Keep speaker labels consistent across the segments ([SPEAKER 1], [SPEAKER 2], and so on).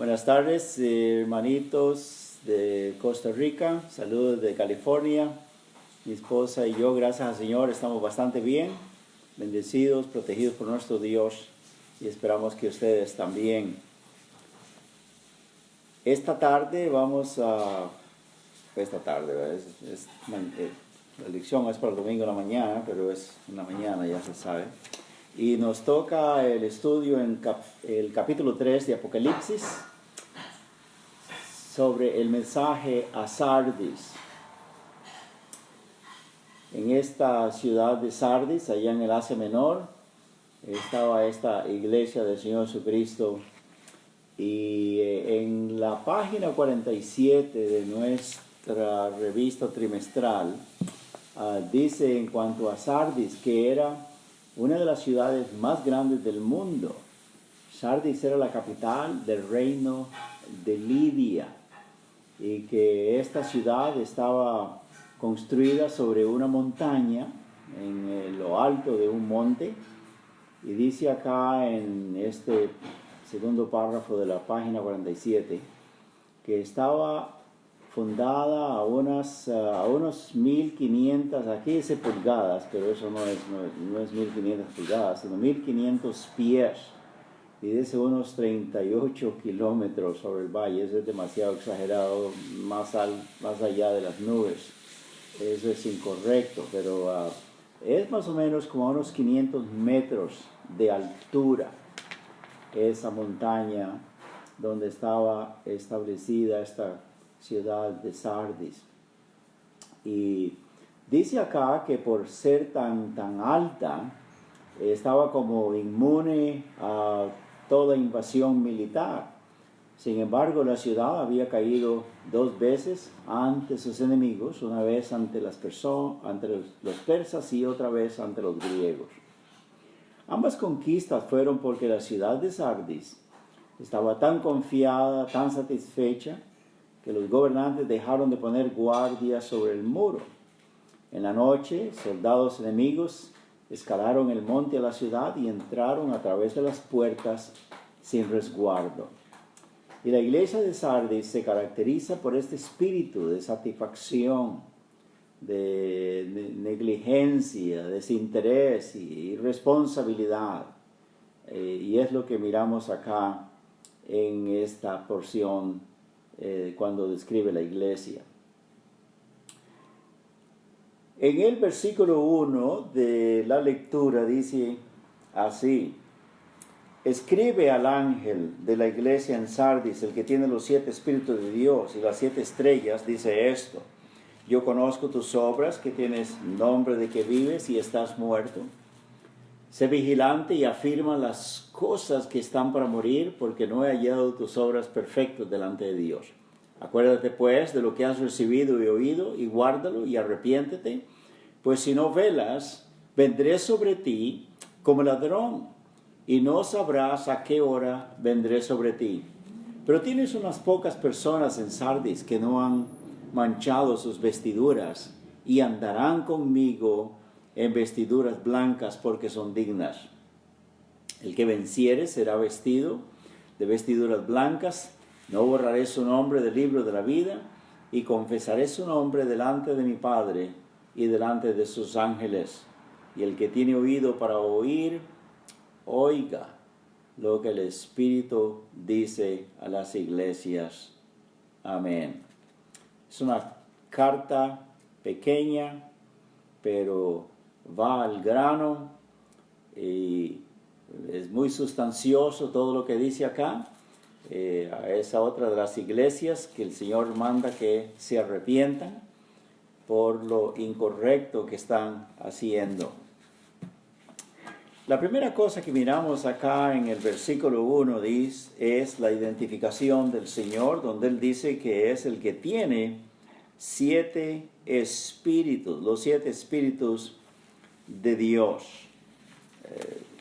[SPEAKER 1] Buenas tardes, hermanitos de Costa Rica, saludos de California. Mi esposa y yo, gracias al Señor, estamos bastante bien, bendecidos, protegidos por nuestro Dios y esperamos que ustedes también. Esta tarde ¿verdad? La lección es para el domingo en la mañana, pero es en la mañana, ya se sabe. Y nos toca el estudio en el capítulo 3 de Apocalipsis sobre el mensaje a Sardis. En esta ciudad de Sardis, allá en el Asia Menor, estaba esta iglesia del Señor Jesucristo. Y en la página 47 de nuestra revista trimestral, dice en cuanto a Sardis que era una de las ciudades más grandes del mundo. Sardis era la capital del reino de Lidia y que esta ciudad estaba construida sobre una montaña, en lo alto de un monte, y dice acá en este segundo párrafo de la página 47 que estaba fundada a unos 1500, aquí dice pulgadas, pero eso no es 1500 pulgadas, sino 1500 pies, y dice unos 38 kilómetros sobre el valle. Eso es demasiado exagerado, más allá de las nubes. Eso es incorrecto, pero es más o menos como a unos 500 metros de altura esa montaña donde estaba establecida esta ciudad de Sardis. Y dice acá que por ser tan alta, estaba como inmune a toda invasión militar. Sin embargo, la ciudad había caído 2 veces ante sus enemigos, una vez ante los persas y otra vez ante los griegos. Ambas conquistas fueron porque la ciudad de Sardis estaba tan confiada, tan satisfecha, que los gobernantes dejaron de poner guardias sobre el muro. En la noche, soldados enemigos escalaron el monte a la ciudad y entraron a través de las puertas sin resguardo. Y la iglesia de Sardis se caracteriza por este espíritu de satisfacción, de negligencia, desinterés y irresponsabilidad. Y es lo que miramos acá en esta porción cuando describe la iglesia. En el versículo 1 de la lectura dice así: escribe al ángel de la iglesia en Sardis, el que tiene los 7 espíritus de Dios y las 7 estrellas, dice esto: yo conozco tus obras, que tienes nombre de que vives y estás muerto. Sé vigilante y afirma las cosas que están para morir, porque no he hallado tus obras perfectas delante de Dios. Acuérdate pues de lo que has recibido y oído, y guárdalo y arrepiéntete, pues si no velas, vendré sobre ti como ladrón, y no sabrás a qué hora vendré sobre ti. Pero tienes unas pocas personas en Sardis que no han manchado sus vestiduras, y andarán conmigo en vestiduras blancas, porque son dignas. El que venciere será vestido de vestiduras blancas. No borraré su nombre del libro de la vida, y confesaré su nombre delante de mi Padre y delante de sus ángeles. Y el que tiene oído para oír, oiga lo que el Espíritu dice a las iglesias. Amén. Es una carta pequeña, pero va al grano y es muy sustancioso todo lo que dice acá. A esa otra de las iglesias que el Señor manda que se arrepientan por lo incorrecto que están haciendo. La primera cosa que miramos acá en el versículo 1 es la identificación del Señor, donde Él dice que es el que tiene 7 espíritus, los 7 espíritus de Dios.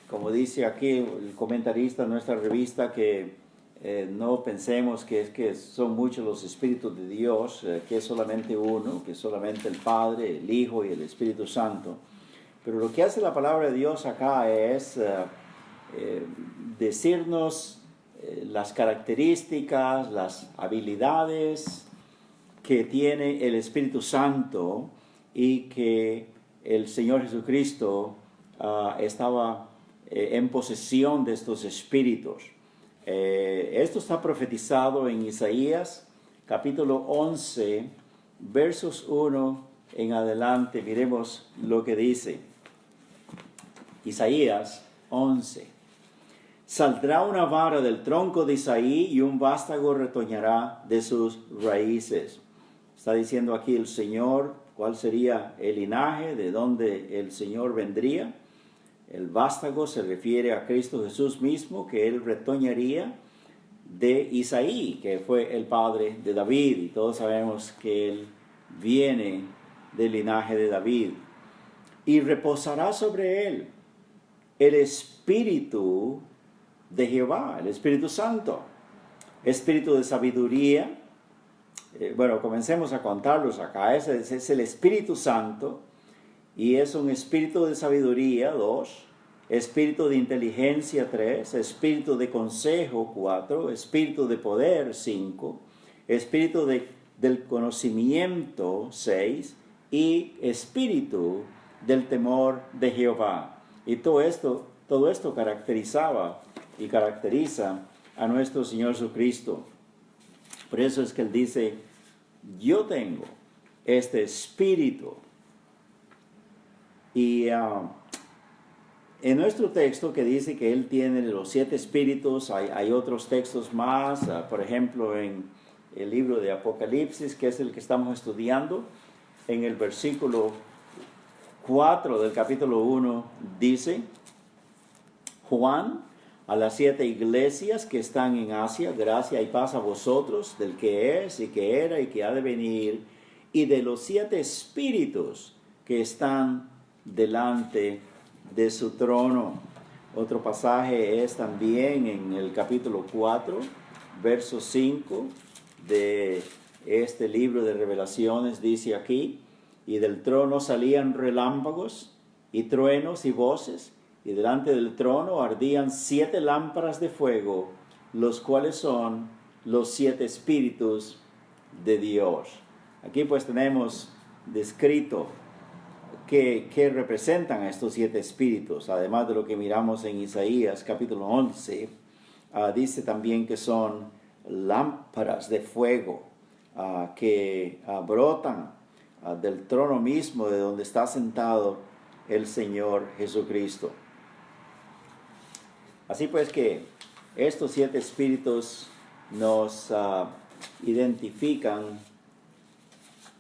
[SPEAKER 1] Como dice aquí el comentarista de nuestra revista, que no pensemos que son muchos los espíritus de Dios, que es solamente uno, que es solamente el Padre, el Hijo y el Espíritu Santo. Pero lo que hace la palabra de Dios acá es decirnos las características, las habilidades que tiene el Espíritu Santo y que el Señor Jesucristo estaba en posesión de estos espíritus. Esto está profetizado en Isaías capítulo 11, versos 1 en adelante. Miremos lo que dice. Isaías 11. Saldrá una vara del tronco de Isaí y un vástago retoñará de sus raíces. Está diciendo aquí el Señor cuál sería el linaje, de dónde el Señor vendría. El vástago se refiere a Cristo Jesús mismo, que Él retoñaría de Isaí, que fue el padre de David. Y todos sabemos que Él viene del linaje de David. Y reposará sobre Él el Espíritu de Jehová, el Espíritu Santo, Espíritu de sabiduría. Bueno, comencemos a contarlos acá. Ese es el Espíritu Santo y es un espíritu de sabiduría, 2, espíritu de inteligencia, 3, espíritu de consejo, 4, espíritu de poder, 5, espíritu del conocimiento, 6, y espíritu del temor de Jehová. Y todo esto caracterizaba y caracteriza a nuestro Señor Jesucristo. Por eso es que Él dice, yo tengo este espíritu. Y en nuestro texto que dice que Él tiene los 7 espíritus, hay otros textos más, por ejemplo en el libro de Apocalipsis, que es el que estamos estudiando, en el versículo 4 del capítulo 1 dice, Juan, a las 7 iglesias que están en Asia, gracia y paz a vosotros, del que es y que era y que ha de venir, y de los 7 espíritus que están delante de su trono. Otro pasaje es también en el capítulo 4, verso 5 de este libro de Revelaciones, dice aquí, y del trono salían relámpagos y truenos y voces, y delante del trono ardían 7 lámparas de fuego, los cuales son los 7 espíritus de Dios. Aquí pues tenemos descrito que representan a estos 7 espíritus, además de lo que miramos en Isaías capítulo 11, dice también que son lámparas de fuego que brotan del trono mismo de donde está sentado el Señor Jesucristo. Así pues que estos 7 espíritus nos identifican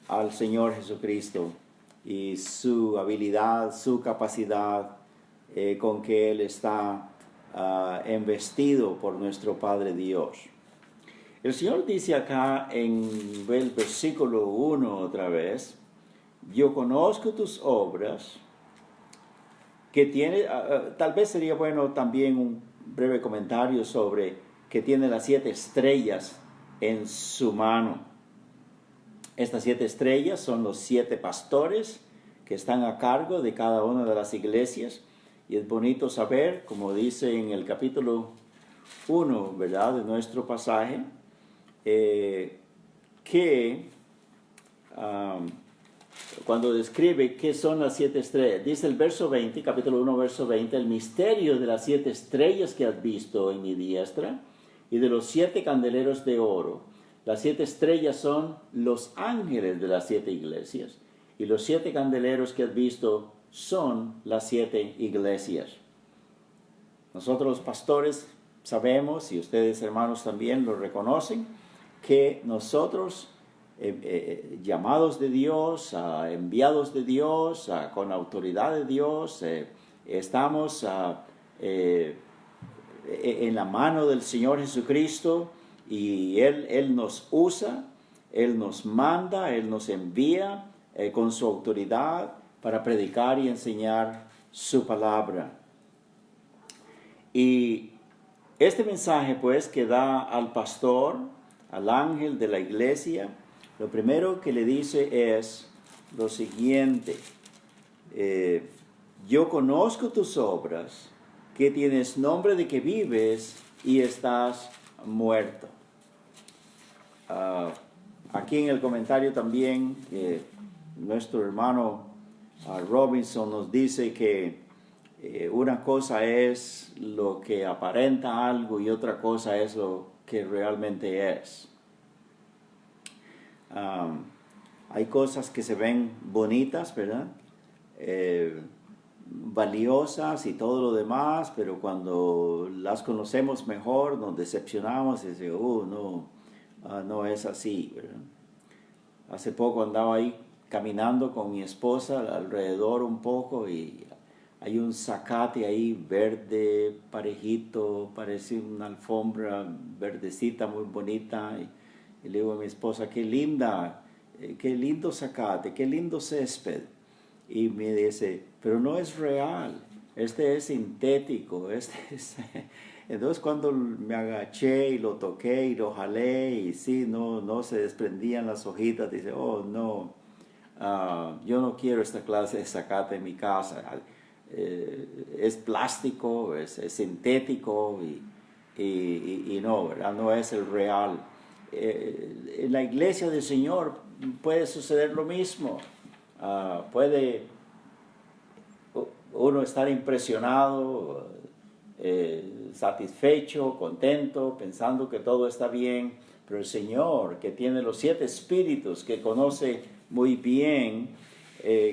[SPEAKER 1] al Señor Jesucristo y su habilidad, su capacidad con que Él está embestido por nuestro Padre Dios. El Señor dice acá en el versículo 1 otra vez, yo conozco tus obras, que tiene, tal vez sería bueno también un breve comentario sobre que tiene las 7 estrellas en su mano. Estas 7 estrellas son los 7 pastores que están a cargo de cada una de las iglesias. Y es bonito saber, como dice en el capítulo 1, ¿verdad?, de nuestro pasaje, que cuando describe qué son las 7 estrellas, dice el verso 20, capítulo 1, verso 20, el misterio de las 7 estrellas que has visto en mi diestra y de los 7 candeleros de oro. Las 7 estrellas son los ángeles de las 7 iglesias y los 7 candeleros que has visto son las 7 iglesias. Nosotros los pastores sabemos, y ustedes hermanos también lo reconocen, que nosotros llamados de Dios, enviados de Dios, con autoridad de Dios, estamos en la mano del Señor Jesucristo y Él nos usa, Él nos manda, Él nos envía con su autoridad para predicar y enseñar su palabra. Y este mensaje pues que da al pastor, al ángel de la iglesia, lo primero que le dice es lo siguiente, yo conozco tus obras, que tienes nombre de que vives y estás muerto. Aquí en el comentario también nuestro hermano Robinson nos dice que una cosa es lo que aparenta algo y otra cosa es lo que realmente es. Hay cosas que se ven bonitas, ¿verdad? Valiosas y todo lo demás, pero cuando las conocemos mejor nos decepcionamos y decimos, no es así, ¿verdad? Hace poco andaba ahí caminando con mi esposa alrededor un poco y hay un zacate ahí verde, parejito, parece una alfombra verdecita muy bonita. Y le digo a mi esposa, qué linda, qué lindo zacate, qué lindo césped. Y me dice, pero no es real, este es sintético, Entonces cuando me agaché y lo toqué y lo jalé y sí, no se desprendían las hojitas, dice, oh no, yo no quiero esta clase de zacate en mi casa. Es plástico, es sintético y no, ¿verdad? No es el real. En la iglesia del Señor puede suceder lo mismo. Puede uno estar impresionado, satisfecho, contento, pensando que todo está bien, pero el Señor, que tiene los 7 espíritus, que conoce muy bien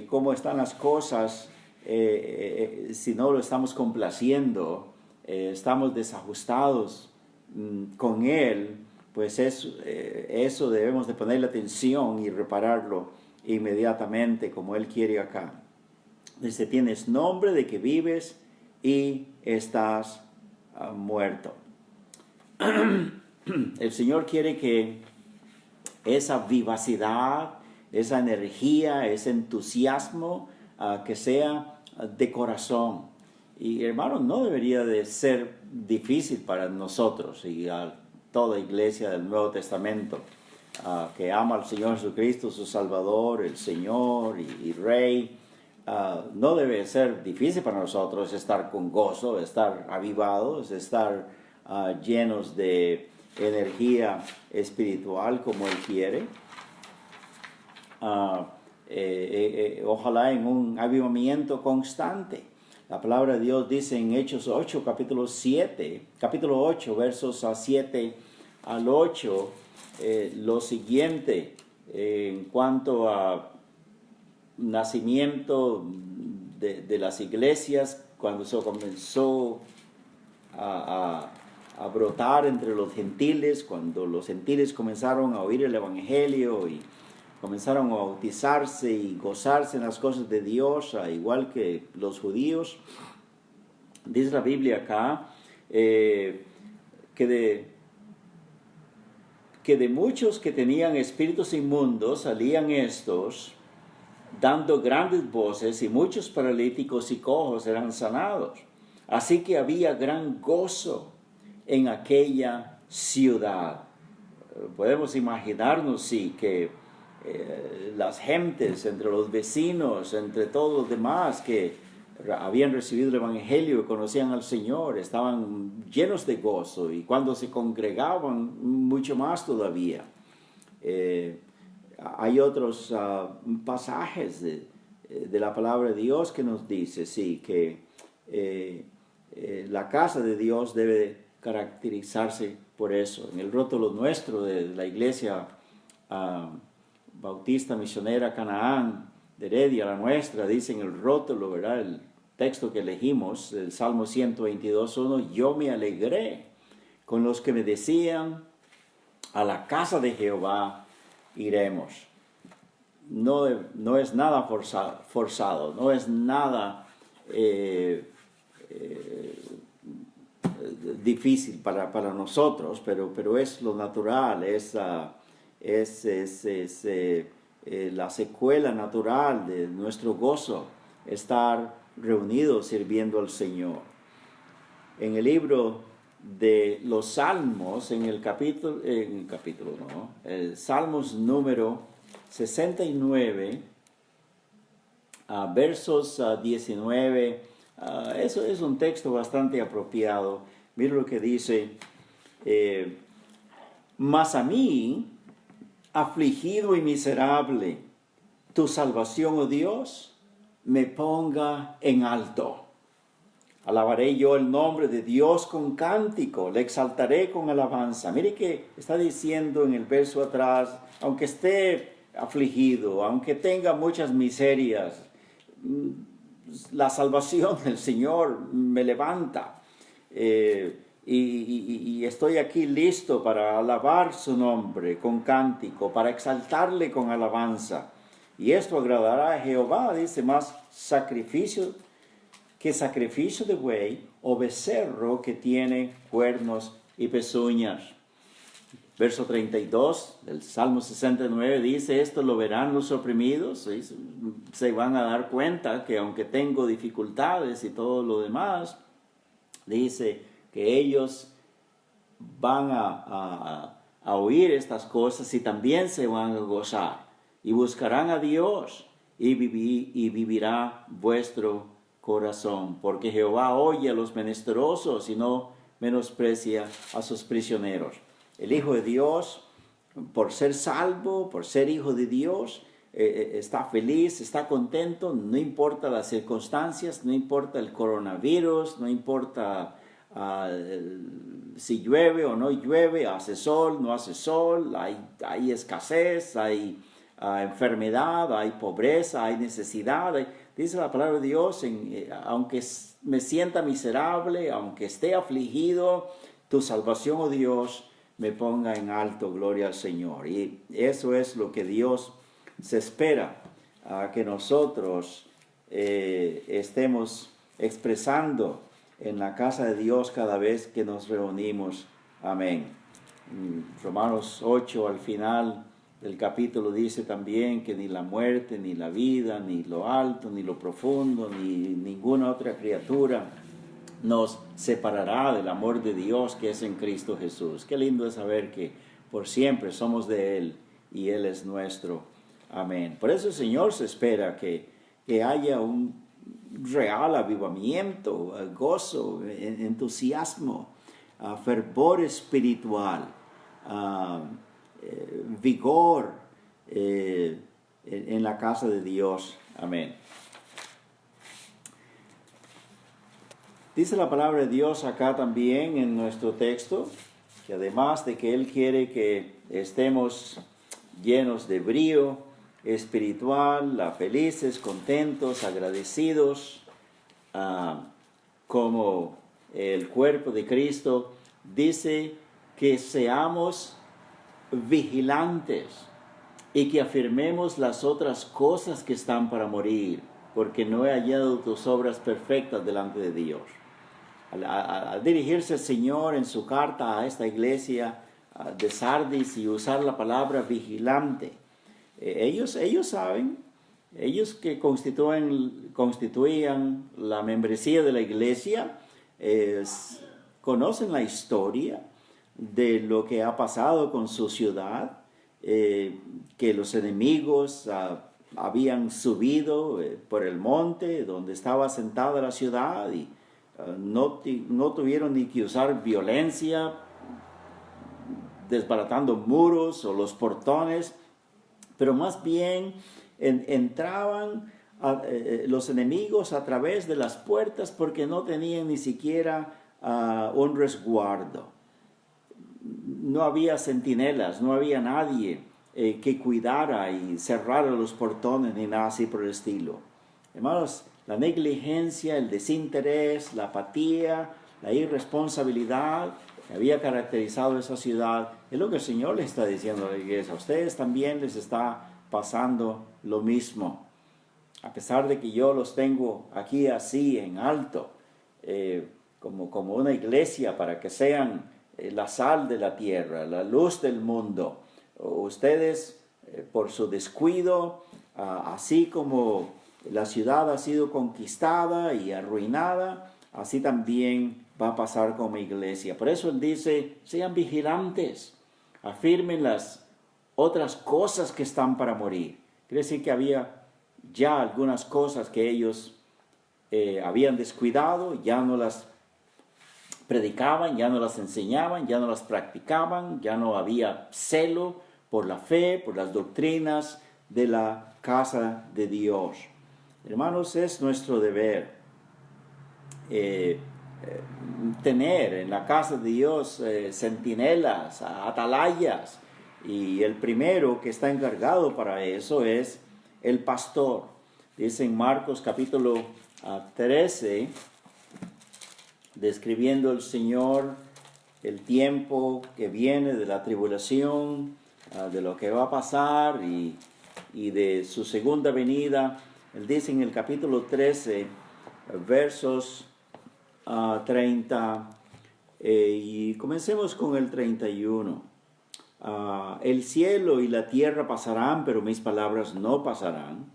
[SPEAKER 1] cómo están las cosas, si no lo estamos complaciendo, estamos desajustados con Él, pues eso debemos de ponerle atención y repararlo inmediatamente como Él quiere acá. Dice, tienes nombre de que vives y estás muerto. El Señor quiere que esa vivacidad, esa energía, ese entusiasmo, que sea de corazón. Y hermanos, no debería de ser difícil para nosotros y a toda iglesia del Nuevo Testamento, que ama al Señor Jesucristo, su Salvador, el Señor y Rey. No debe ser difícil para nosotros estar con gozo, estar avivados, estar llenos de energía espiritual como Él quiere. Ojalá en un avivamiento constante. La palabra de Dios dice en Hechos 8, capítulo 8, versos 7 al 8, lo siguiente en cuanto a nacimiento de las iglesias, cuando se comenzó a brotar entre los gentiles, cuando los gentiles comenzaron a oír el evangelio y comenzaron a bautizarse y gozarse en las cosas de Dios, igual que los judíos. Dice la Biblia acá que de muchos que tenían espíritus inmundos salían estos, dando grandes voces, y muchos paralíticos y cojos eran sanados. Así que había gran gozo en aquella ciudad. Podemos imaginarnos, sí, que las gentes, entre los vecinos, entre todos los demás que habían recibido el Evangelio y conocían al Señor, estaban llenos de gozo, y cuando se congregaban, mucho más todavía. Hay otros pasajes de la palabra de Dios que nos dice, sí, que la casa de Dios debe caracterizarse por eso. En el rótulo nuestro de la iglesia Bautista Misionera Canaán de Heredia, la nuestra, dice en el rótulo, ¿verdad? El texto que elegimos, el Salmo 122:1, yo me alegré con los que me decían, a la casa de Jehová iremos. No es nada forzado, no es nada difícil para nosotros, pero es lo natural, es la secuela natural de nuestro gozo, estar reunidos sirviendo al Señor. En el libro de los Salmos, Salmos número 69, versos 19, eso es un texto bastante apropiado. Mira lo que dice, mas a mí, afligido y miserable, tu salvación, oh Dios, me ponga en alto. Alabaré yo el nombre de Dios con cántico, le exaltaré con alabanza. Mire que está diciendo en el verso atrás, aunque esté afligido, aunque tenga muchas miserias, la salvación del Señor me levanta. Y estoy aquí listo para alabar su nombre con cántico, para exaltarle con alabanza. Y esto agradará a Jehová, dice, más sacrificio de buey o becerro que tiene cuernos y pezuñas. Verso 32 del Salmo 69 dice, esto lo verán los oprimidos, se van a dar cuenta que aunque tengo dificultades y todo lo demás, dice que ellos van a oír estas cosas y también se van a gozar y buscarán a Dios y vivirá vuestro corazón, porque Jehová oye a los menesterosos y no menosprecia a sus prisioneros. El Hijo de Dios, por ser salvo, por ser Hijo de Dios, está feliz, está contento, no importa las circunstancias, no importa el coronavirus, no importa si llueve o no llueve, hace sol, no hace sol, hay escasez, hay enfermedad, hay pobreza, hay necesidad. Dice la palabra de Dios, aunque me sienta miserable, aunque esté afligido, tu salvación, oh Dios, me ponga en alto, gloria al Señor. Y eso es lo que Dios se espera, que nosotros estemos expresando en la casa de Dios cada vez que nos reunimos. Amén. Romanos 8 al final del capítulo dice también que ni la muerte, ni la vida, ni lo alto, ni lo profundo, ni ninguna otra criatura nos separará del amor de Dios que es en Cristo Jesús. Qué lindo es saber que por siempre somos de Él y Él es nuestro. Amén. Por eso el Señor se espera que haya un real avivamiento, gozo, entusiasmo, fervor espiritual, vigor en la casa de Dios. Amén. Dice la palabra de Dios acá también en nuestro texto, que además de que Él quiere que estemos llenos de brío espiritual, felices, contentos, agradecidos, como el cuerpo de Cristo, dice que seamos vigilantes y que afirmemos las otras cosas que están para morir, porque no he hallado tus obras perfectas delante de Dios. Al dirigirse el Señor en su carta a esta iglesia de Sardis y usar la palabra vigilante, ellos saben, ellos que constituían la membresía de la iglesia, conocen la historia de lo que ha pasado con su ciudad, que los enemigos habían subido por el monte donde estaba asentada la ciudad y no tuvieron ni que usar violencia, desbaratando muros o los portones, pero más bien entraban los enemigos a través de las puertas porque no tenían ni siquiera un resguardo. No había centinelas, no había nadie que cuidara y cerrara los portones ni nada así por el estilo. Hermanos, la negligencia, el desinterés, la apatía, la irresponsabilidad que había caracterizado esa ciudad, es lo que el Señor les está diciendo a la iglesia. A ustedes también les está pasando lo mismo. A pesar de que yo los tengo aquí así en alto, como una iglesia para que sean la sal de la tierra, la luz del mundo. Ustedes, por su descuido, así como la ciudad ha sido conquistada y arruinada, así también va a pasar como iglesia. Por eso Él dice, sean vigilantes, afirmen las otras cosas que están para morir. Quiere decir que había ya algunas cosas que ellos habían descuidado, ya no las predicaban, ya no las enseñaban, ya no las practicaban, ya no había celo por la fe, por las doctrinas de la casa de Dios. Hermanos, es nuestro deber tener en la casa de Dios centinelas, atalayas, y el primero que está encargado para eso es el pastor. Dice en Marcos capítulo 13, describiendo el Señor el tiempo que viene de la tribulación, de lo que va a pasar y de su segunda venida. Él dice en el capítulo 13, versos 30, y comencemos con el 31. El cielo y la tierra pasarán, pero mis palabras no pasarán.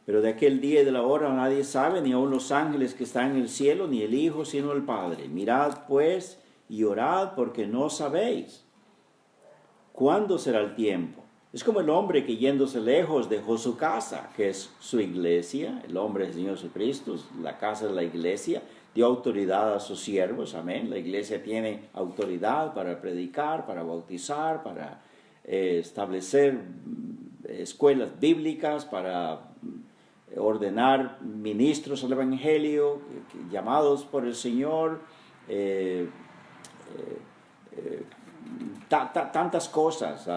[SPEAKER 1] Pero de aquel día y de la hora nadie sabe, ni aun los ángeles que están en el cielo, ni el Hijo, sino el Padre. Mirad pues y orad, porque no sabéis cuándo será el tiempo. Es como el hombre que yéndose lejos dejó su casa, que es su iglesia. El hombre es el Señor Jesucristo, la casa de la iglesia. Dio autoridad a sus siervos, amén. La iglesia tiene autoridad para predicar, para bautizar, para establecer escuelas bíblicas, para ordenar ministros al evangelio, llamados por el Señor, tantas cosas,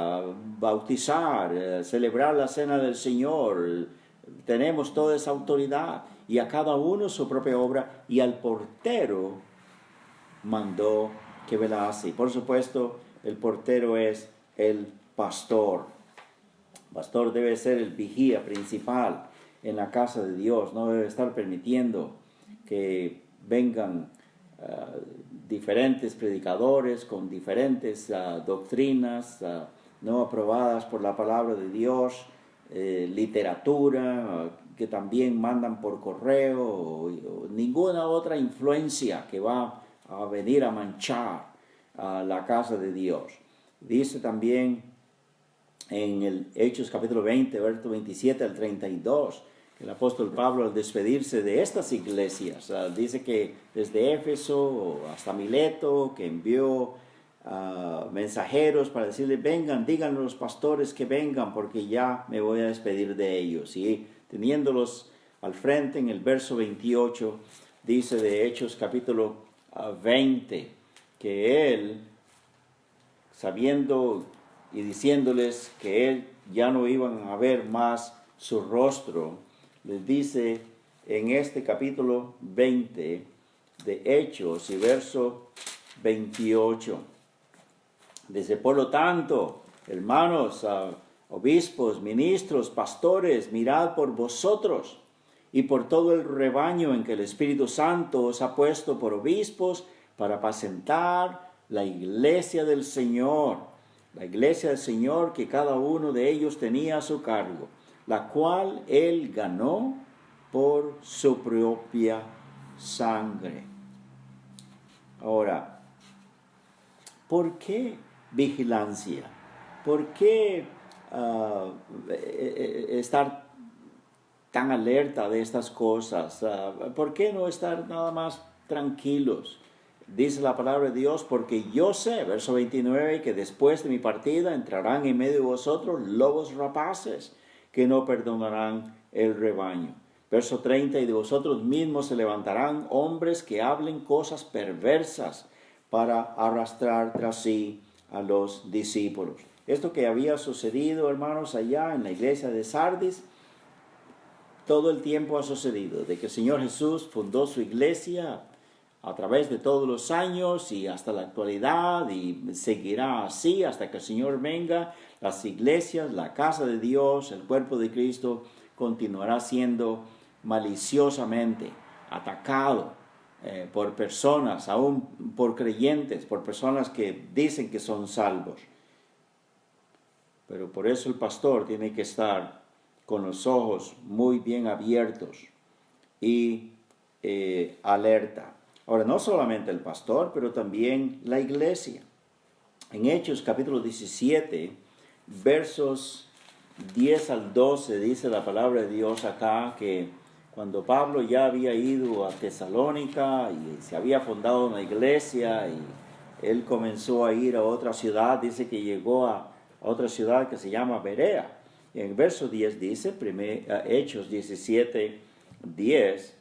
[SPEAKER 1] bautizar, celebrar la cena del Señor. Tenemos toda esa autoridad, y a cada uno su propia obra, y al portero mandó que velase. Y por supuesto, el portero es el pastor. El pastor debe ser el vigía principal en la casa de Dios. No debe estar permitiendo que vengan diferentes predicadores con diferentes doctrinas no aprobadas por la palabra de Dios, literatura que también mandan por correo, o ninguna otra influencia que va a venir a manchar la casa de Dios. Dice también en el Hechos capítulo 20, verso 27 al 32, el apóstol Pablo, al despedirse de estas iglesias, dice que desde Éfeso hasta Mileto, que envió mensajeros para decirle: vengan, díganle a los pastores que vengan, porque ya me voy a despedir de ellos. Y teniéndolos al frente, en el verso 28, dice de Hechos capítulo 20, que él, sabiendo y diciéndoles que él ya no iban a ver más su rostro, les dice en este capítulo 20 de Hechos y verso 28, dice: por lo tanto, hermanos, obispos, ministros, pastores, mirad por vosotros y por todo el rebaño en que el Espíritu Santo os ha puesto por obispos, para apacentar la iglesia del Señor, que cada uno de ellos tenía a su cargo, la cual él ganó por su propia sangre. Ahora, ¿por qué vigilancia? ¿Por qué estar tan alerta de estas cosas? ¿Por qué no estar nada más tranquilos? Dice la palabra de Dios: porque yo sé, verso 29, que después de mi partida entrarán en medio de vosotros lobos rapaces, que no perdonarán el rebaño. Verso 30, y de vosotros mismos se levantarán hombres que hablen cosas perversas para arrastrar tras sí a los discípulos. Esto que había sucedido, hermanos, allá en la iglesia de Sardis, todo el tiempo ha sucedido, de que el Señor Jesús fundó su iglesia a través de todos los años y hasta la actualidad, y seguirá así hasta que el Señor venga. Las iglesias, la casa de Dios, el cuerpo de Cristo, continuará siendo maliciosamente atacado por personas, aún por creyentes, por personas que dicen que son salvos. Pero por eso el pastor tiene que estar con los ojos muy bien abiertos y alerta. Ahora, no solamente el pastor, pero también la iglesia. En Hechos capítulo 17, versos 10 al 12, dice la palabra de Dios acá que cuando Pablo ya había ido a Tesalónica y se había fundado una iglesia y él comenzó a ir a otra ciudad, dice que llegó a otra ciudad que se llama Berea. Y en el verso 10 dice, Hechos 17, 10,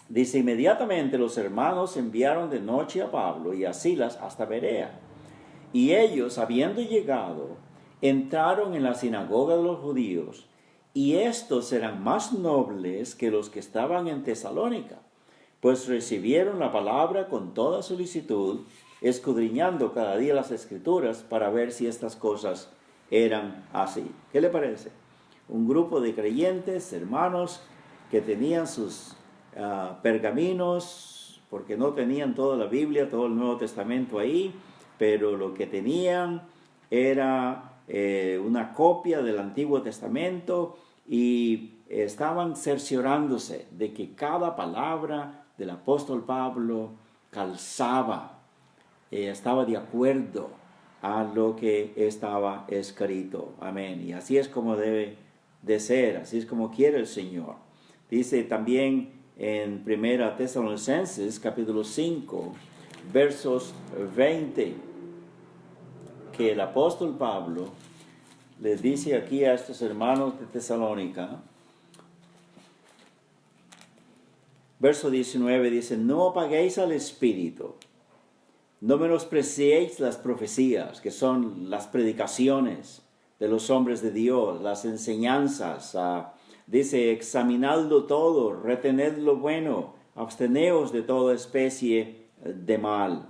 [SPEAKER 1] dice, inmediatamente los hermanos enviaron de noche a Pablo y a Silas hasta Berea. Y ellos, habiendo llegado, entraron en la sinagoga de los judíos, y estos eran más nobles que los que estaban en Tesalónica, pues recibieron la palabra con toda solicitud, escudriñando cada día las Escrituras para ver si estas cosas eran así. ¿Qué le parece? Un grupo de creyentes, hermanos, que tenían sus pergaminos, porque no tenían toda la Biblia, todo el Nuevo Testamento ahí, pero lo que tenían era una copia del Antiguo Testamento y estaban cerciorándose de que cada palabra del apóstol Pablo calzaba, estaba de acuerdo a lo que estaba escrito. Amén. Y así es como debe de ser, así es como quiere el Señor. Dice también en 1 Tesalonicenses capítulo 5, versos 20, que el apóstol Pablo les dice aquí a estos hermanos de Tesalónica, verso 19 dice, no apaguéis al Espíritu, no menospreciéis las profecías, que son las predicaciones de los hombres de Dios, las enseñanzas. Dice, examinadlo todo, retened lo bueno, absteneos de toda especie de mal.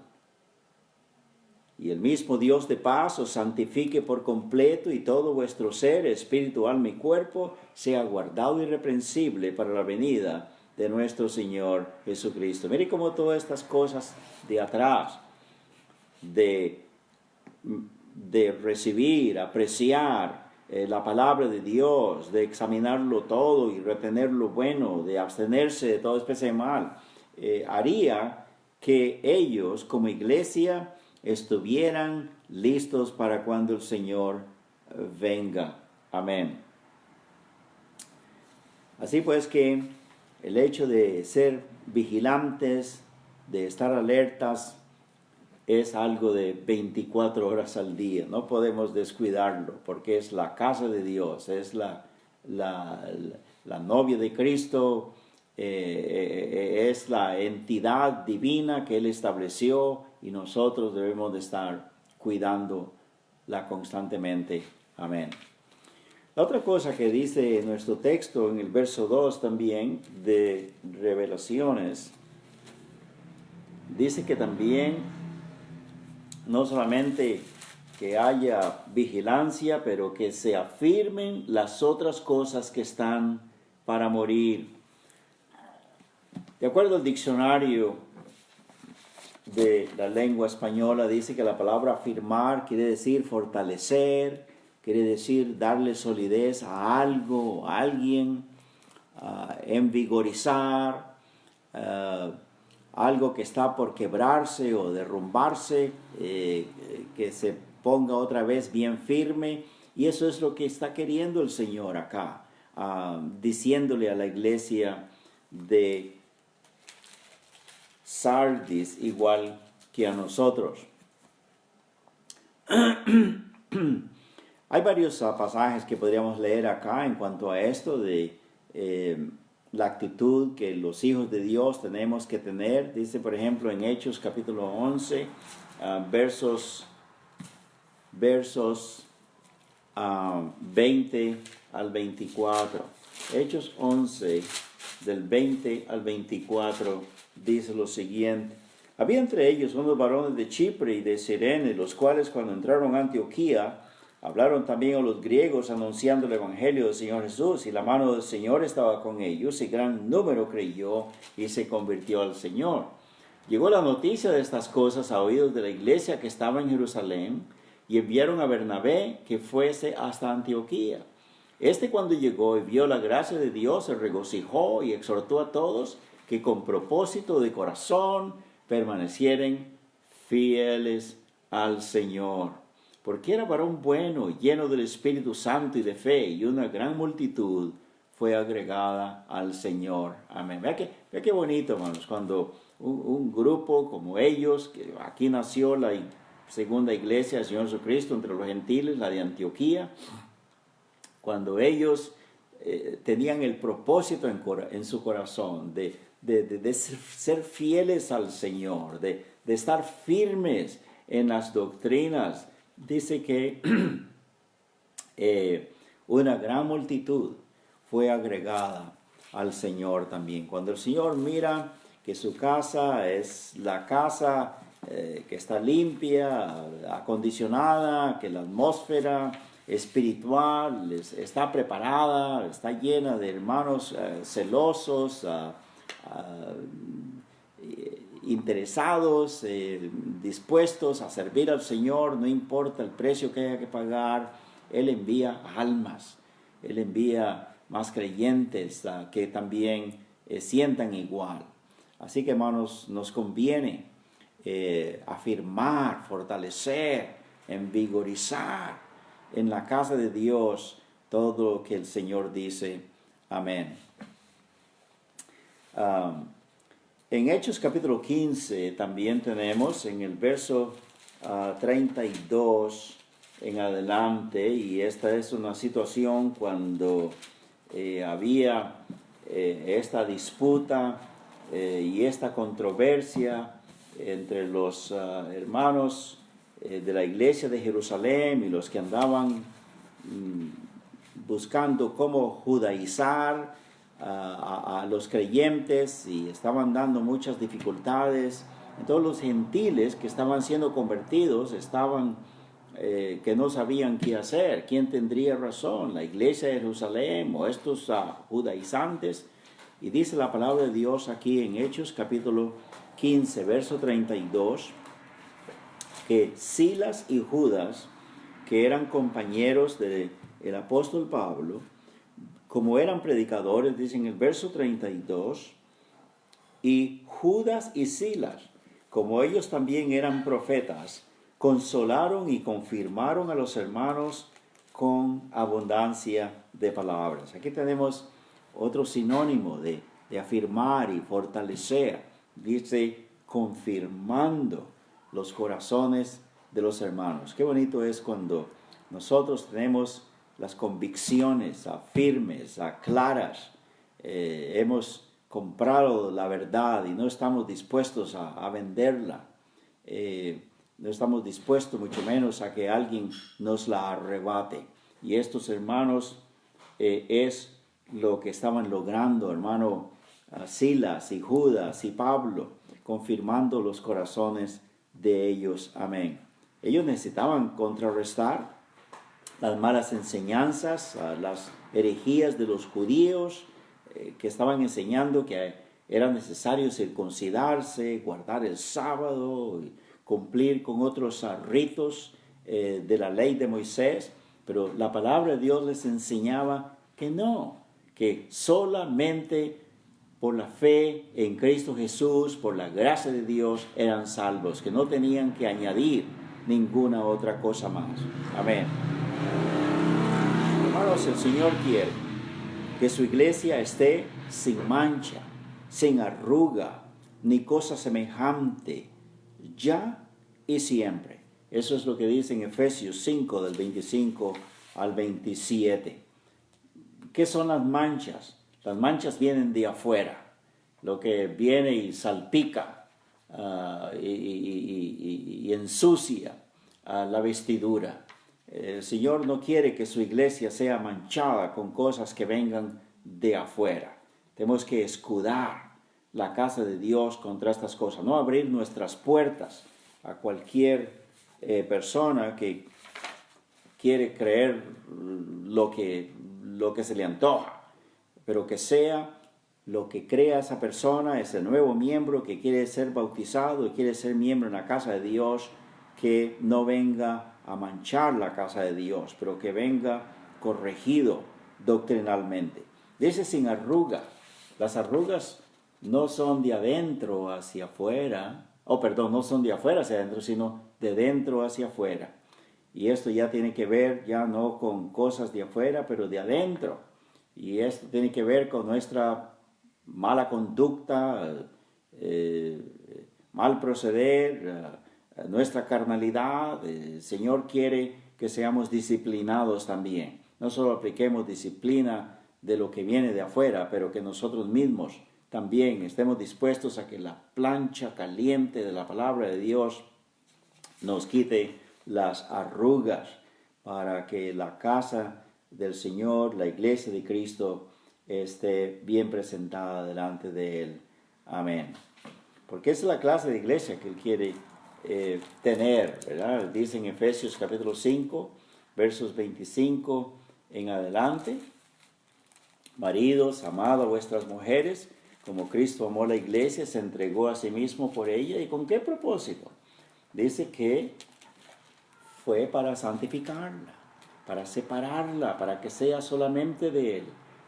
[SPEAKER 1] Y el mismo Dios de paz os santifique por completo y todo vuestro ser, espíritu, alma y cuerpo, sea guardado irreprensible para la venida de nuestro Señor Jesucristo. Mire cómo todas estas cosas de atrás, de recibir, apreciar la palabra de Dios, de examinarlo todo y retener lo bueno, de abstenerse de toda especie de mal, haría que ellos como iglesia estuvieran listos para cuando el Señor venga. Amén. Así pues que el hecho de ser vigilantes, de estar alertas, es algo de 24 horas al día. No podemos descuidarlo porque es la casa de Dios, es la novia de Cristo, es la entidad divina que Él estableció y nosotros debemos de estar cuidándola constantemente. Amén. La otra cosa que dice nuestro texto en el verso 2 también de Revelaciones, dice que también no solamente que haya vigilancia, pero que se afirmen las otras cosas que están para morir. De acuerdo al diccionario de la lengua española, dice que la palabra afirmar quiere decir fortalecer, quiere decir darle solidez a algo, a alguien, envigorizar, algo que está por quebrarse o derrumbarse, que se ponga otra vez bien firme. Y eso es lo que está queriendo el Señor acá, diciéndole a la iglesia de Sardis, igual que a nosotros. Hay varios pasajes que podríamos leer acá en cuanto a esto de la actitud que los hijos de Dios tenemos que tener. Dice, por ejemplo, en Hechos capítulo 11, versos 20 al 24. Hechos 11, del 20 al 24, dice lo siguiente. Había entre ellos unos varones de Chipre y de Cirene, los cuales cuando entraron a Antioquía, hablaron también a los griegos anunciando el evangelio del Señor Jesús, y la mano del Señor estaba con ellos, y gran número creyó y se convirtió al Señor. Llegó la noticia de estas cosas a oídos de la iglesia que estaba en Jerusalén, y enviaron a Bernabé que fuese hasta Antioquía. Cuando llegó y vio la gracia de Dios, se regocijó y exhortó a todos que con propósito de corazón permanecieren fieles al Señor. Porque era varón bueno, lleno del Espíritu Santo y de fe, y una gran multitud fue agregada al Señor. Amén. Vea qué bonito, hermanos, cuando un grupo como ellos, que aquí nació la segunda iglesia del Señor Jesucristo entre los gentiles, la de Antioquía, cuando ellos tenían el propósito en su corazón de ser fieles al Señor, de estar firmes en las doctrinas, dice que una gran multitud fue agregada al Señor también. Cuando el Señor mira que su casa es la casa que está limpia, acondicionada, que la atmósfera espiritual está preparada, está llena de hermanos celosos, interesados, dispuestos a servir al Señor, no importa el precio que haya que pagar. Él envía almas, Él envía más creyentes que también sientan igual. Así que, hermanos, nos conviene afirmar, fortalecer, envigorizar en la casa de Dios todo lo que el Señor dice. Amén. En Hechos capítulo 15 también tenemos en el verso 32 en adelante, y esta es una situación cuando había esta disputa y esta controversia entre los hermanos de la iglesia de Jerusalén y los que andaban buscando cómo judaizar a los creyentes, y estaban dando muchas dificultades. Entonces los gentiles que estaban siendo convertidos estaban que no sabían qué hacer, quién tendría razón, la iglesia de Jerusalén o estos judaizantes. Y dice la palabra de Dios aquí en Hechos capítulo 15, verso 32, que Silas y Judas, que eran compañeros del apóstol Pablo, como eran predicadores, dice en el verso 32, y Judas y Silas, como ellos también eran profetas, consolaron y confirmaron a los hermanos con abundancia de palabras. Aquí tenemos otro sinónimo de afirmar y fortalecer. Dice, confirmando los corazones de los hermanos. Qué bonito es cuando nosotros tenemos las convicciones firmes, claras. Hemos comprado la verdad y no estamos dispuestos a venderla. No estamos dispuestos mucho menos a que alguien nos la arrebate. Y estos hermanos es lo que estaban logrando, hermano Silas y Judas y Pablo, confirmando los corazones de ellos. Amén. Ellos necesitaban contrarrestar las malas enseñanzas, las herejías de los judíos que estaban enseñando que era necesario circuncidarse, guardar el sábado, cumplir con otros ritos de la ley de Moisés. Pero la palabra de Dios les enseñaba que no, que solamente por la fe en Cristo Jesús, por la gracia de Dios, eran salvos, que no tenían que añadir ninguna otra cosa más. Amén. Hermanos, el Señor quiere que su iglesia esté sin mancha, sin arruga, ni cosa semejante, ya y siempre. Eso es lo que dice en Efesios 5, del 25 al 27. ¿Qué son las manchas? Las manchas vienen de afuera, lo que viene y salpica y ensucia la vestidura. El Señor no quiere que su iglesia sea manchada con cosas que vengan de afuera. Tenemos que escudar la casa de Dios contra estas cosas, no abrir nuestras puertas a cualquier persona que quiere creer lo que se le antoja, pero que sea lo que crea esa persona, ese nuevo miembro que quiere ser bautizado y quiere ser miembro en la casa de Dios, que no venga a manchar la casa de Dios, pero que venga corregido doctrinalmente. Dice sin arruga. Las arrugas no son de adentro hacia afuera, no son de afuera hacia adentro, sino de dentro hacia afuera. Y esto ya tiene que ver ya no con cosas de afuera, pero de adentro. Y esto tiene que ver con nuestra mala conducta, mal proceder, nuestra carnalidad. El Señor quiere que seamos disciplinados también. No solo apliquemos disciplina de lo que viene de afuera, pero que nosotros mismos también estemos dispuestos a que la plancha caliente de la palabra de Dios nos quite las arrugas para que la casa del Señor, la iglesia de Cristo, esté bien presentada delante de Él. Amén. Porque esa es la clase de iglesia que Él quiere tener, ¿verdad? Dice en Efesios capítulo 5, versos 25 en adelante: maridos, amad a vuestras mujeres, como Cristo amó a la iglesia, se entregó a sí mismo por ella. ¿Y con qué propósito? Dice que fue para santificarla, para separarla, para que sea solamente de Él,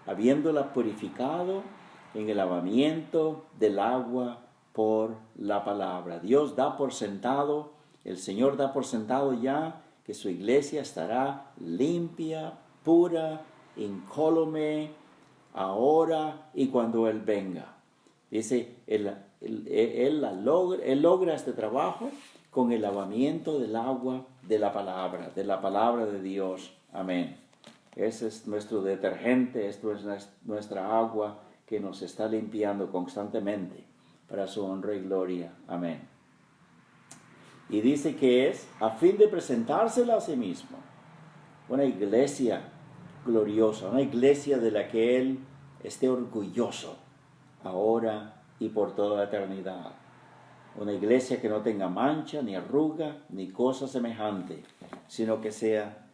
[SPEAKER 1] habiéndola purificado en el lavamiento del agua por la palabra. Dios da por sentado, el Señor da por sentado ya que su iglesia estará limpia, pura, incólume, ahora y cuando Él venga. Dice, Él logra este trabajo con el lavamiento del agua de la palabra de Dios. Amén. Ese es nuestro detergente, esto es nuestra agua que nos está limpiando constantemente para su honra y gloria. Amén. Y dice que es a fin de presentársela a sí mismo, una iglesia gloriosa, una iglesia de la que Él esté orgulloso ahora y por toda la eternidad. Una iglesia que no tenga mancha, ni arruga, ni cosa semejante, sino que sea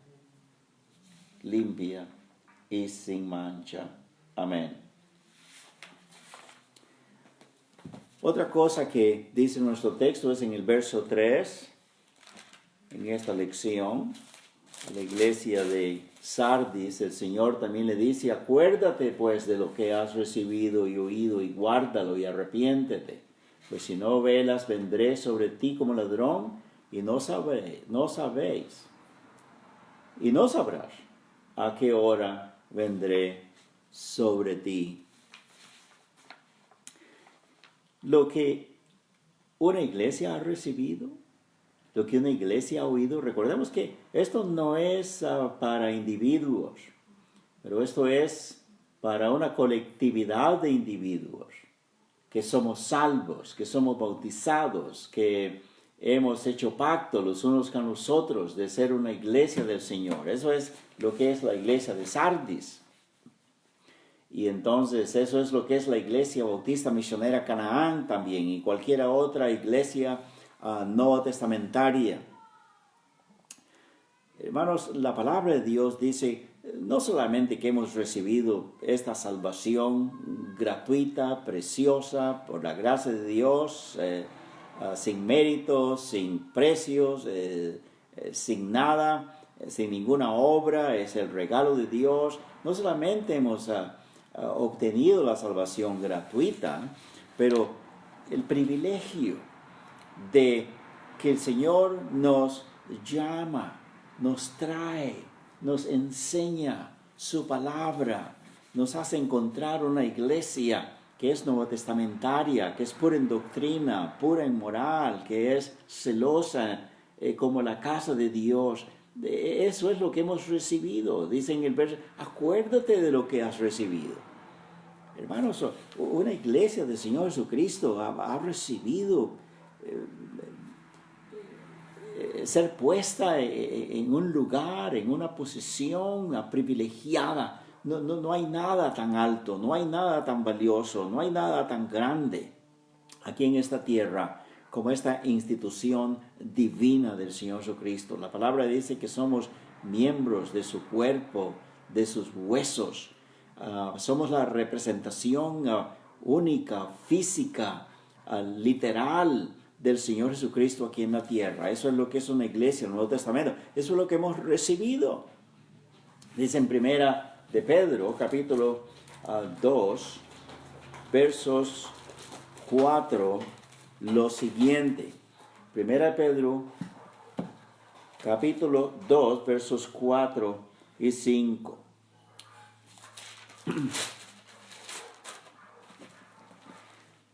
[SPEAKER 1] limpia y sin mancha. Amén. Otra cosa que dice nuestro texto es en el verso 3, en esta lección, a la iglesia de Sardis, el Señor también le dice: acuérdate pues de lo que has recibido y oído, y guárdalo y arrepiéntete. Pues si no velas, vendré sobre ti como ladrón, y no sabrás a qué hora vendré sobre ti. Lo que una iglesia ha recibido, lo que una iglesia ha oído, recordemos que esto no es para individuos, pero esto es para una colectividad de individuos, que somos salvos, que somos bautizados, que hemos hecho pacto los unos con los otros de ser una iglesia del Señor. Eso es lo que es la iglesia de Sardis. Y entonces eso es lo que es la iglesia bautista misionera Canaán también, y cualquier otra iglesia no testamentaria. Hermanos, la palabra de Dios dice no solamente que hemos recibido esta salvación gratuita, preciosa, por la gracia de Dios, sin méritos, sin precios, sin nada, sin ninguna obra, es el regalo de Dios. No solamente hemos obtenido la salvación gratuita, pero el privilegio de que el Señor nos llama, nos trae, nos enseña su palabra, nos hace encontrar una iglesia que es nuevotestamentaria, que es pura en doctrina, pura en moral, que es celosa como la casa de Dios. Eso es lo que hemos recibido. Dice en el verso: acuérdate de lo que has recibido. Hermanos, una iglesia del Señor Jesucristo ha recibido ser puesta en un lugar, en una posición privilegiada. No hay nada tan alto, no hay nada tan valioso, no hay nada tan grande aquí en esta tierra como esta institución divina del Señor Jesucristo. La palabra dice que somos miembros de su cuerpo, de sus huesos. Somos la representación única, física, literal del Señor Jesucristo aquí en la tierra. Eso es lo que es una iglesia en el Nuevo Testamento. Eso es lo que hemos recibido. Dice en Primera de Pedro, capítulo 2, versos 4, lo siguiente. Primera de Pedro, capítulo 2, versos 4 y 5.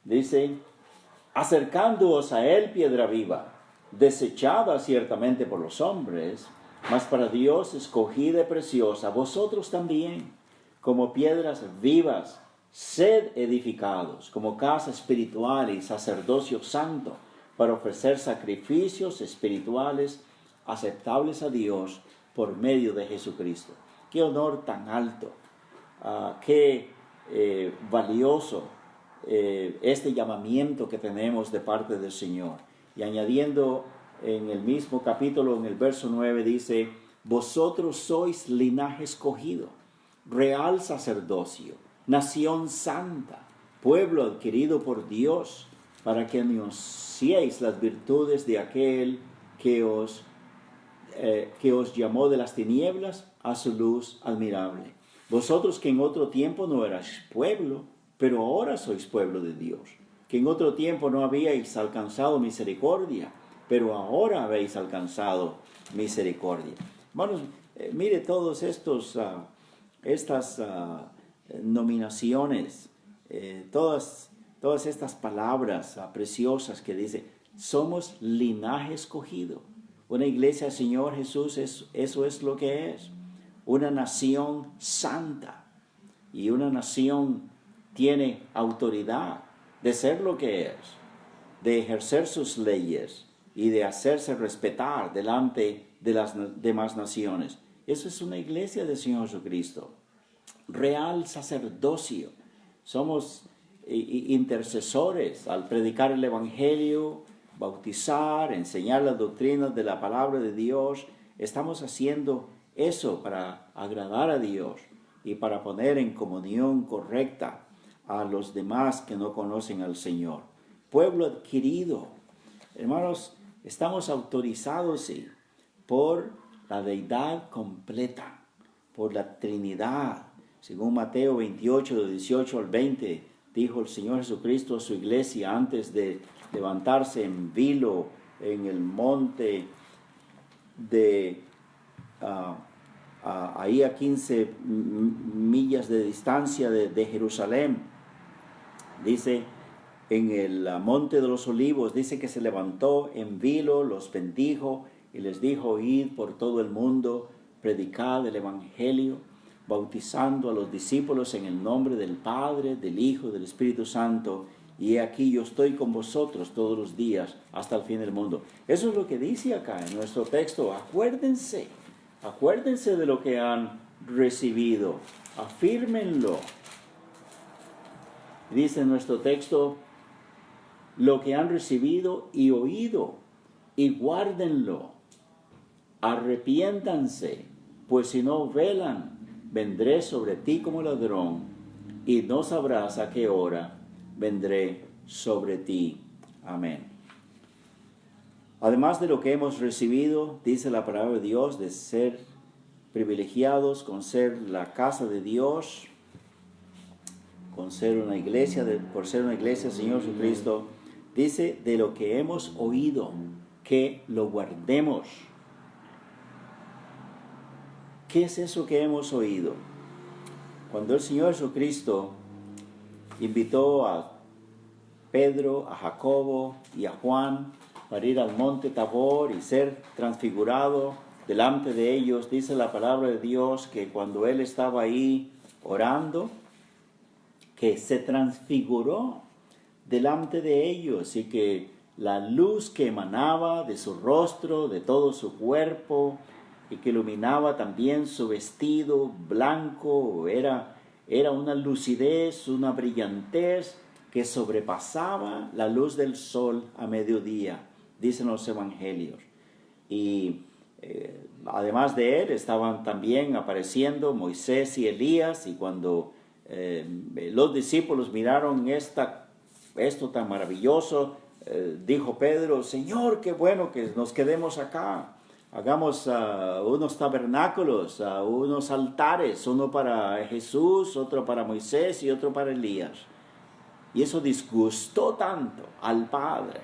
[SPEAKER 1] Dice, acercándoos a él piedra viva, desechada ciertamente por los hombres, mas para Dios escogida y preciosa, vosotros también, como piedras vivas, sed edificados, como casa espiritual y sacerdocio santo, para ofrecer sacrificios espirituales aceptables a Dios por medio de Jesucristo. Qué honor tan alto, qué valioso este llamamiento que tenemos de parte del Señor. Y añadiendo en el mismo capítulo, en el verso 9, dice, vosotros sois linaje escogido, real sacerdocio, nación santa, pueblo adquirido por Dios, para que anunciéis las virtudes de aquel que os llamó de las tinieblas a su luz admirable. Vosotros que en otro tiempo no erais pueblo, pero ahora sois pueblo de Dios, que en otro tiempo no habíais alcanzado misericordia, pero ahora habéis alcanzado misericordia. Hermanos, mire todos estas nominaciones, todas estas palabras preciosas que dice, somos linaje escogido. Una iglesia del Señor Jesús, eso es lo que es. Una nación santa. Y una nación tiene autoridad de ser lo que es, de ejercer sus leyes y de hacerse respetar delante de las demás naciones. Eso es una iglesia del Señor Jesucristo. Real sacerdocio. Somos intercesores al predicar el Evangelio, bautizar, enseñar las doctrinas de la palabra de Dios. Estamos haciendo eso para agradar a Dios y para poner en comunión correcta a los demás que no conocen al Señor. Pueblo adquirido. Hermanos, estamos autorizados, sí, por la deidad completa, por la Trinidad. Según Mateo 28, de 18 al 20, dijo el Señor Jesucristo a su iglesia antes de levantarse en vilo en el monte de ahí a 15 millas de distancia de Jerusalén. Dice, en el monte de los olivos, dice que se levantó en vilo, los bendijo y les dijo, id por todo el mundo, predicad el evangelio, bautizando a los discípulos en el nombre del Padre, del Hijo, del Espíritu Santo, y he aquí yo estoy con vosotros todos los días hasta el fin del mundo. Eso es lo que dice acá en nuestro texto. Acuérdense de lo que han recibido, afírmenlo. Dice en nuestro texto, lo que han recibido y oído, y guárdenlo. Arrepiéntanse, pues si no velan, vendré sobre ti como ladrón, y no sabrás a qué hora vendré sobre ti. Amén. Además de lo que hemos recibido, dice la palabra de Dios, de ser privilegiados con ser la casa de Dios, por ser una iglesia del Señor Jesucristo, dice de lo que hemos oído, que lo guardemos. ¿Qué es eso que hemos oído? Cuando el Señor Jesucristo invitó a Pedro, a Jacobo y a Juan para ir al monte Tabor y ser transfigurado delante de ellos, dice la palabra de Dios que cuando él estaba ahí orando, que se transfiguró delante de ellos y que la luz que emanaba de su rostro, de todo su cuerpo y que iluminaba también su vestido blanco, era una lucidez, una brillantez que sobrepasaba la luz del sol a mediodía, dicen los evangelios. Y además de él estaban también apareciendo Moisés y Elías, y cuando los discípulos miraron esto tan maravilloso, dijo Pedro, Señor, qué bueno que nos quedemos acá. Hagamos unos tabernáculos, unos altares, uno para Jesús, otro para Moisés y otro para Elías. Y eso disgustó tanto al Padre,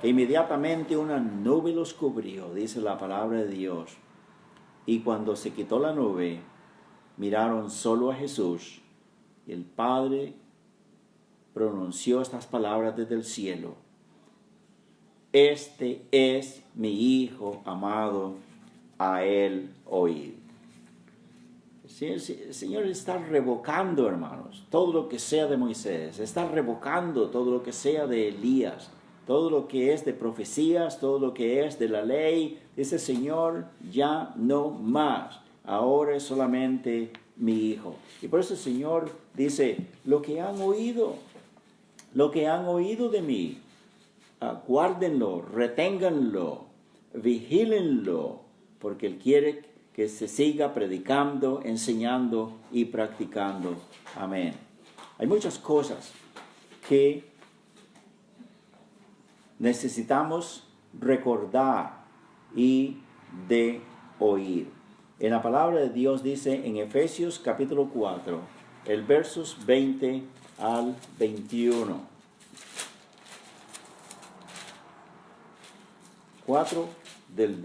[SPEAKER 1] que inmediatamente una nube los cubrió, dice la palabra de Dios. Y cuando se quitó la nube, miraron solo a Jesús Y el Padre pronunció estas palabras desde el cielo: este es mi Hijo amado, a él oíd. El Señor está revocando, hermanos, todo lo que sea de Moisés, está revocando todo lo que sea de Elías, todo lo que es de profecías, todo lo que es de la ley. Dice: Señor, ya no más, ahora es solamente mi Hijo. Y por eso el Señor dice: lo que han oído de mí, guárdenlo, reténganlo, vigílenlo, porque Él quiere que se siga predicando, enseñando y practicando. Amén. Hay muchas cosas que necesitamos recordar y de oír. En la palabra de Dios dice en Efesios capítulo 4, el versos 20 al 21. 4 del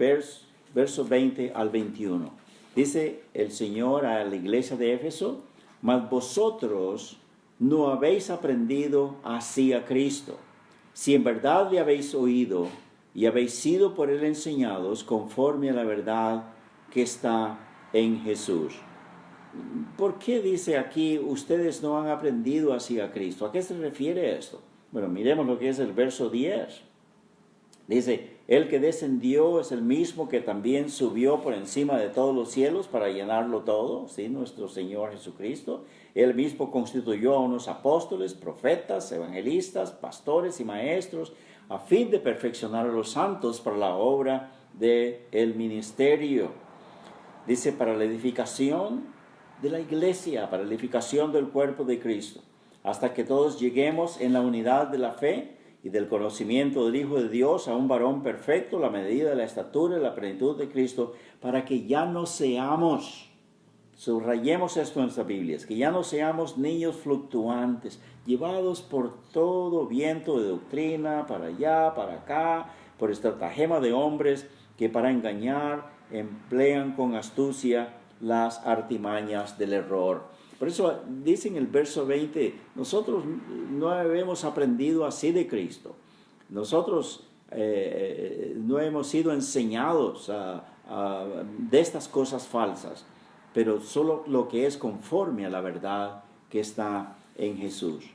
[SPEAKER 1] verso 20 al 21. Dice el Señor a la iglesia de Éfeso: mas vosotros no habéis aprendido así a Cristo, si en verdad le habéis oído y habéis sido por él enseñados conforme a la verdad que está en Jesús. ¿Por qué dice aquí: ustedes no han aprendido así a Cristo? ¿A qué se refiere esto? Bueno, miremos lo que es el verso 10. Dice: el que descendió es el mismo que también subió por encima de todos los cielos para llenarlo todo, ¿sí? Nuestro Señor Jesucristo. Él mismo constituyó a unos apóstoles, profetas, evangelistas, pastores y maestros, a fin de perfeccionar a los santos para la obra del ministerio. Dice: para la edificación de la iglesia, para la edificación del cuerpo de Cristo, hasta que todos lleguemos en la unidad de la fe y del conocimiento del Hijo de Dios, a un varón perfecto, la medida de la estatura y la plenitud de Cristo, para que ya no seamos, subrayemos esto en nuestras Biblias, que ya no seamos niños fluctuantes, llevados por todo viento de doctrina, para allá, para acá, por estratagema de hombres que para engañar emplean con astucia las artimañas del error. Por eso dice en el verso 20, nosotros no hemos aprendido así de Cristo. Nosotros no hemos sido enseñados de estas cosas falsas, pero solo lo que es conforme a la verdad que está en Jesús.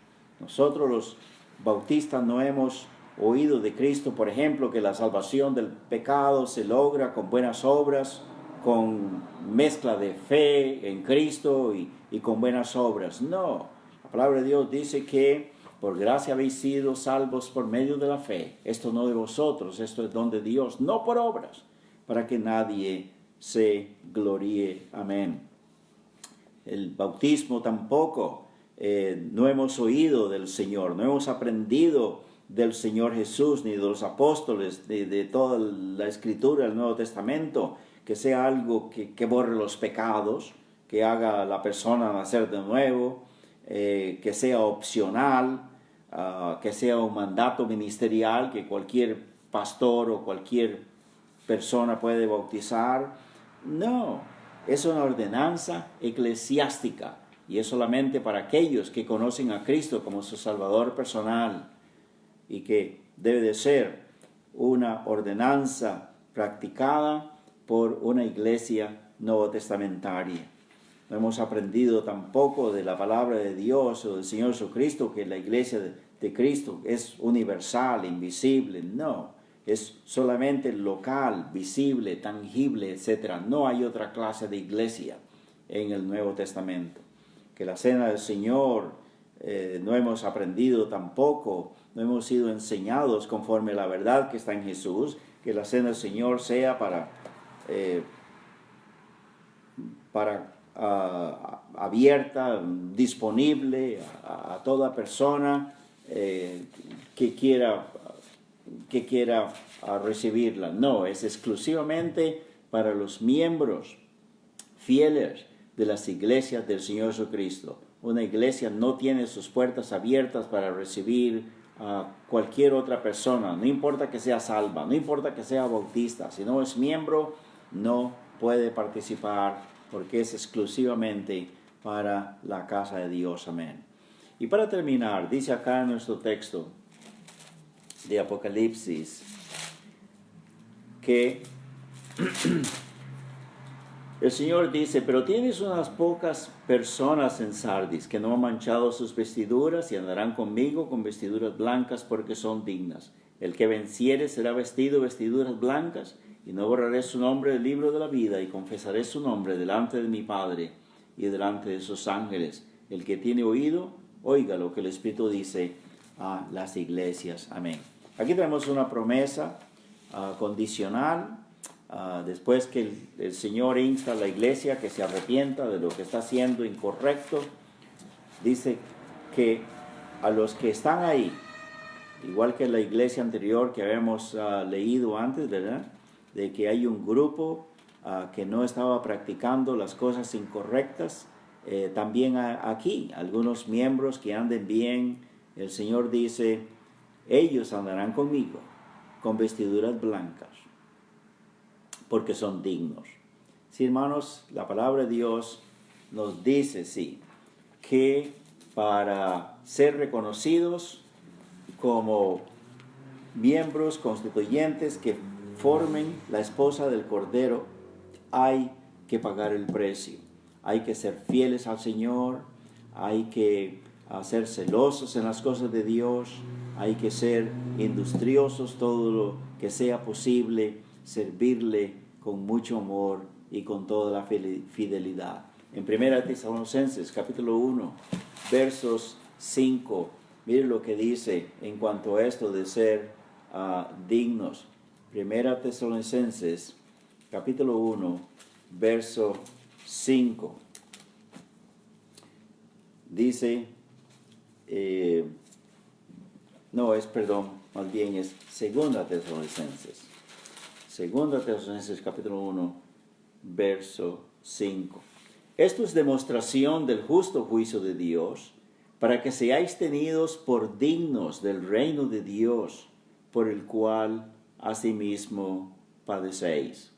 [SPEAKER 1] Nosotros los bautistas no hemos oído de Cristo, por ejemplo, que la salvación del pecado se logra con buenas obras, con mezcla de fe en Cristo y con buenas obras. No, la palabra de Dios dice que por gracia habéis sido salvos por medio de la fe. Esto no de vosotros, esto es don de Dios, no por obras, para que nadie se gloríe. Amén. El bautismo tampoco, no hemos oído del Señor, no hemos aprendido del Señor Jesús, ni de los apóstoles, de toda la Escritura, el Nuevo Testamento, que sea algo que borre los pecados, que haga a la persona nacer de nuevo, que sea opcional, que sea un mandato ministerial, que cualquier pastor o cualquier persona puede bautizar. No, es una ordenanza eclesiástica y es solamente para aquellos que conocen a Cristo como su Salvador personal, y que debe de ser una ordenanza practicada por una iglesia nuevo testamentaria. No hemos aprendido tampoco de la palabra de Dios o del Señor Jesucristo que la iglesia de Cristo es universal, invisible. No, es solamente local, visible, tangible, etc. No hay otra clase de iglesia en el Nuevo Testamento. Que la cena del Señor no hemos aprendido tampoco, no hemos sido enseñados conforme a la verdad que está en Jesús. Que la cena del Señor sea para abierta, disponible a toda persona que quiera recibirla. No, es exclusivamente para los miembros fieles de las iglesias del Señor Jesucristo. Una iglesia no tiene sus puertas abiertas para recibir a cualquier otra persona, no importa que sea salva, no importa que sea bautista. Si no es miembro, no puede participar, porque es exclusivamente para la casa de Dios. Amén. Y para terminar, dice acá en nuestro texto de Apocalipsis que el Señor dice, pero tienes unas pocas personas en Sardis que no han manchado sus vestiduras y andarán conmigo con vestiduras blancas porque son dignas. El que venciere será vestido de vestiduras blancas y no borraré su nombre del libro de la vida y confesaré su nombre delante de mi Padre y delante de sus ángeles. El que tiene oído, oiga lo que el Espíritu dice a las iglesias. Amén. Aquí tenemos una promesa condicional. Después que el Señor insta a la iglesia que se arrepienta de lo que está haciendo incorrecto, dice que a los que están ahí, igual que la iglesia anterior que habíamos leído antes, ¿verdad? De que hay un grupo que no estaba practicando las cosas incorrectas, también aquí, algunos miembros que anden bien, el Señor dice, ellos andarán conmigo con vestiduras blancas, porque son dignos. Sí, hermanos, la palabra de Dios nos dice, sí, que para ser reconocidos como miembros constituyentes que formen la esposa del Cordero, hay que pagar el precio. Hay que ser fieles al Señor, hay que ser celosos en las cosas de Dios, hay que ser industriosos todo lo que sea posible, servirle con mucho amor y con toda la fidelidad. En 1 Tesalonicenses capítulo 1, versos 5, miren lo que dice en cuanto a esto de ser dignos. 1 Tesalonicenses capítulo 1, verso 5. Dice, más bien es 2 Tesalonicenses. 2 Tesalonicenses capítulo 1, verso 5. Esto es demostración del justo juicio de Dios, para que seáis tenidos por dignos del reino de Dios, por el cual asimismo padecéis.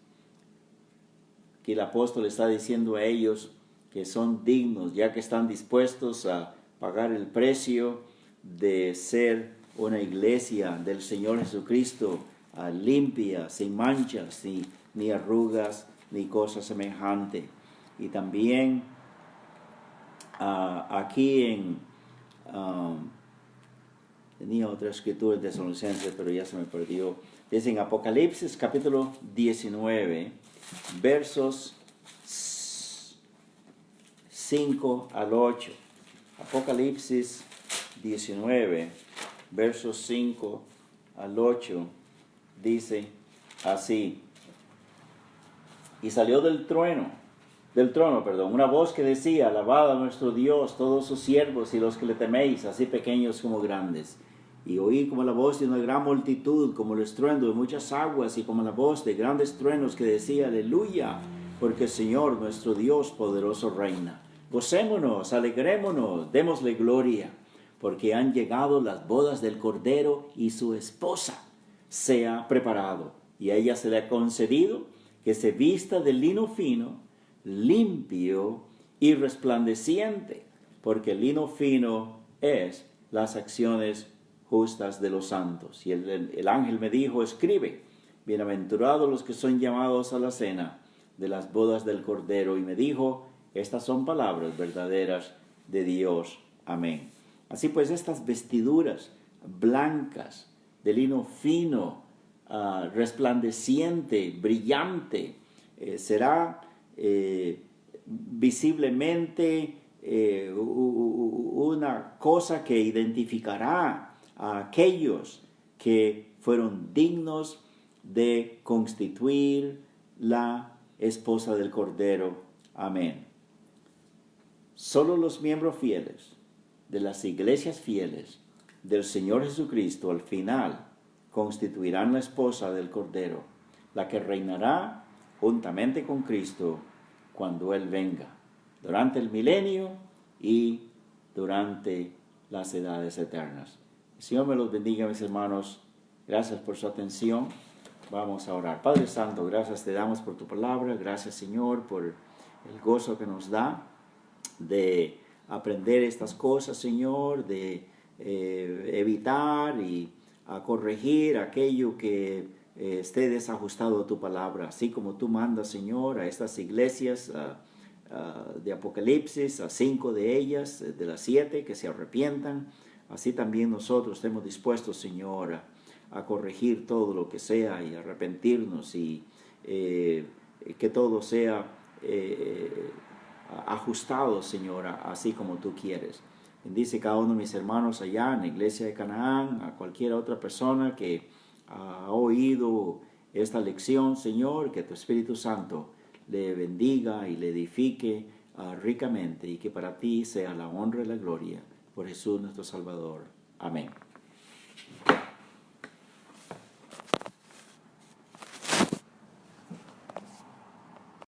[SPEAKER 1] Aquí el apóstol está diciendo a ellos que son dignos, ya que están dispuestos a pagar el precio de ser una iglesia del Señor Jesucristo, limpia, sin manchas, ni arrugas, ni cosa semejante. Y también aquí tenía otra escritura de Tesalonicenses, pero ya se me perdió. Dice en Apocalipsis capítulo 19, versos 5 al 8. Apocalipsis 19, versos 5 al 8, dice así: y salió del trono, una voz que decía, alabad a nuestro Dios, todos sus siervos y los que le teméis, así pequeños como grandes. Y oí como la voz de una gran multitud, como el estruendo de muchas aguas, y como la voz de grandes truenos que decía, aleluya, porque el Señor nuestro Dios poderoso reina. Gocémonos, alegrémonos, démosle gloria, porque han llegado las bodas del Cordero y su esposa se ha preparado, y a ella se le ha concedido que se vista de lino fino, limpio y resplandeciente, porque el lino fino es las acciones justas de los santos. Y el ángel me dijo, escribe, bienaventurados los que son llamados a la cena de las bodas del Cordero. Y me dijo, estas son palabras verdaderas de Dios. Amén. Así pues, estas vestiduras blancas de lino fino, resplandeciente, brillante, será visiblemente una cosa que identificará a aquellos que fueron dignos de constituir la esposa del Cordero. Amén. Solo los miembros fieles de las iglesias fieles del Señor Jesucristo al final constituirán la esposa del Cordero, la que reinará juntamente con Cristo cuando Él venga, durante el milenio y durante las edades eternas. El Señor me los bendiga, mis hermanos. Gracias por su atención. Vamos a orar. Padre Santo, gracias te damos por tu palabra. Gracias, Señor, por el gozo que nos da de aprender estas cosas, Señor, de evitar y a corregir aquello que esté desajustado a tu palabra, así como tú mandas, Señor, a estas iglesias de Apocalipsis, a 5 de ellas, de las 7, que se arrepientan. Así también nosotros estemos dispuestos, Señor, a corregir todo lo que sea y arrepentirnos y que todo sea ajustado, Señor, así como tú quieres. Bendice cada uno de mis hermanos allá en la iglesia de Canaán, a cualquier otra persona que ha oído esta lección, Señor, que tu Espíritu Santo le bendiga y le edifique ricamente y que para ti sea la honra y la gloria por Jesús nuestro Salvador. Amén.